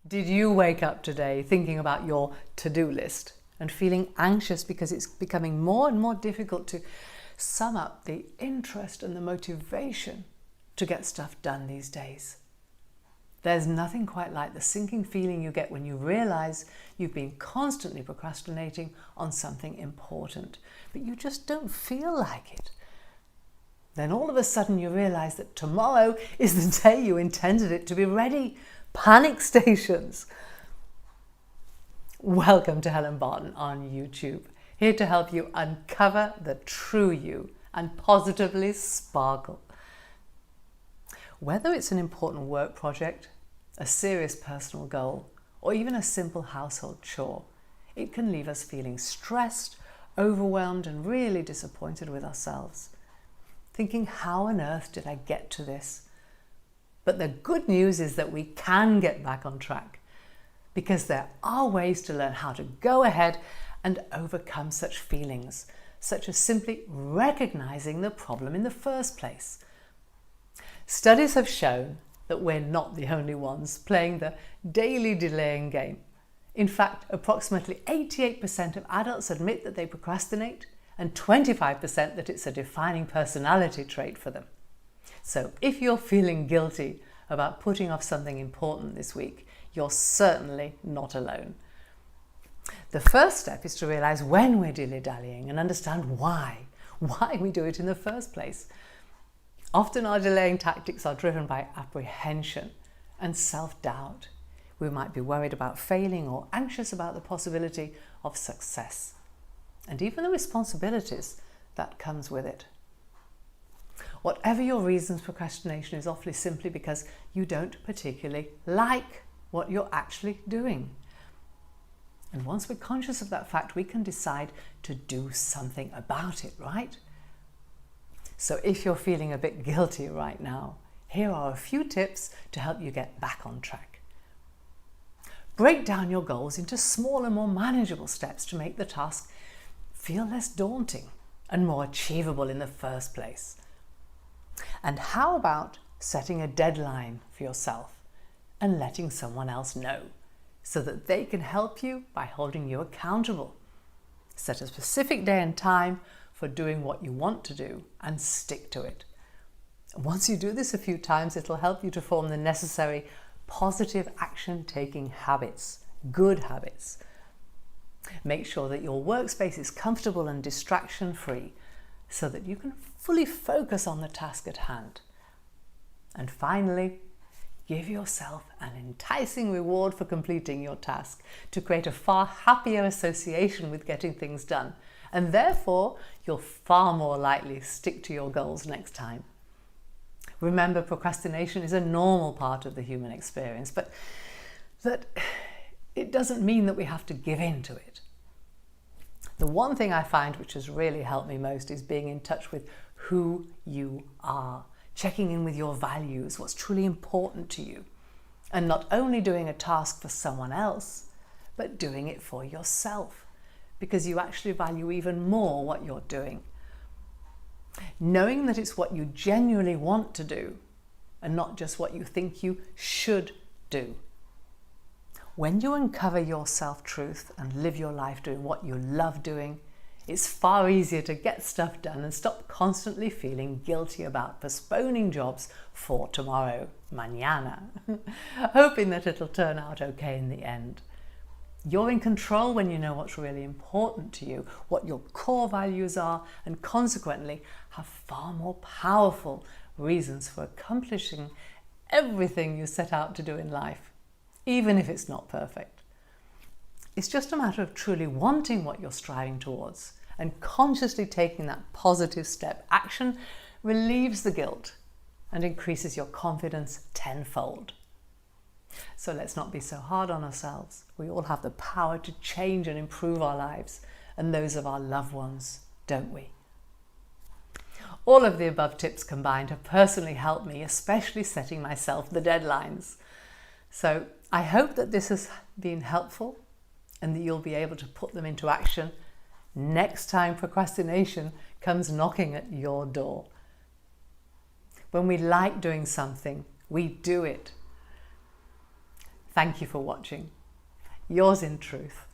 Did you wake up today thinking about your to-do list and feeling anxious because it's becoming more and more difficult to sum up the interest and the motivation to get stuff done these days? There's nothing quite like the sinking feeling you get when you realize you've been constantly procrastinating on something important, but you just don't feel like it. Then all of a sudden you realize that tomorrow is the day you intended it to be ready. Panic stations. Welcome to Helen Barton on YouTube, here to help you uncover the true you and positively sparkle. Whether it's an important work project, a serious personal goal, or even a simple household chore, it can leave us feeling stressed, overwhelmed, and really disappointed with ourselves. Thinking, how on earth did I get to this? But the good news is that we can get back on track, because there are ways to learn how to go ahead and overcome such feelings, such as simply recognizing the problem in the first place. Studies have shown that we're not the only ones playing the daily delaying game. In fact, approximately 88% of adults admit that they procrastinate, and 25% that it's a defining personality trait for them. So if you're feeling guilty about putting off something important this week, you're certainly not alone. The first step is to realize when we're dilly-dallying and understand why we do it in the first place. Often our delaying tactics are driven by apprehension and self-doubt. We might be worried about failing or anxious about the possibility of success, and even the responsibilities that comes with it. Whatever your reasons, procrastination is awfully simply because you don't particularly like what you're actually doing. And once we're conscious of that fact, we can decide to do something about it, right? So if you're feeling a bit guilty right now, here are a few tips to help you get back on track. Break down your goals into smaller, more manageable steps to make the task feel less daunting and more achievable in the first place. And how about setting a deadline for yourself and letting someone else know so that they can help you by holding you accountable? Set a specific day and time for doing what you want to do and stick to it. Once you do this a few times, it'll help you to form the necessary positive action-taking habits, good habits. Make sure that your workspace is comfortable and distraction-free so that you can fully focus on the task at hand. And finally, give yourself an enticing reward for completing your task to create a far happier association with getting things done. And therefore, you'll far more likely stick to your goals next time. Remember, procrastination is a normal part of the human experience, but that it doesn't mean that we have to give in to it. The one thing I find which has really helped me most is being in touch with who you are, checking in with your values, what's truly important to you, and not only doing a task for someone else, but doing it for yourself, because you actually value even more what you're doing. Knowing that it's what you genuinely want to do and not just what you think you should do. When you uncover your self-truth and live your life doing what you love doing, it's far easier to get stuff done and stop constantly feeling guilty about postponing jobs for tomorrow, mañana, hoping that it'll turn out okay in the end. You're in control when you know what's really important to you, what your core values are, and consequently have far more powerful reasons for accomplishing everything you set out to do in life, even if it's not perfect. It's just a matter of truly wanting what you're striving towards and consciously taking that positive step. Action relieves the guilt and increases your confidence tenfold. So let's not be so hard on ourselves. We all have the power to change and improve our lives and those of our loved ones, don't we? All of the above tips combined have personally helped me, especially setting myself the deadlines. So I hope that this has been helpful and that you'll be able to put them into action next time procrastination comes knocking at your door. When we like doing something, we do it. Thank you for watching. Yours in truth.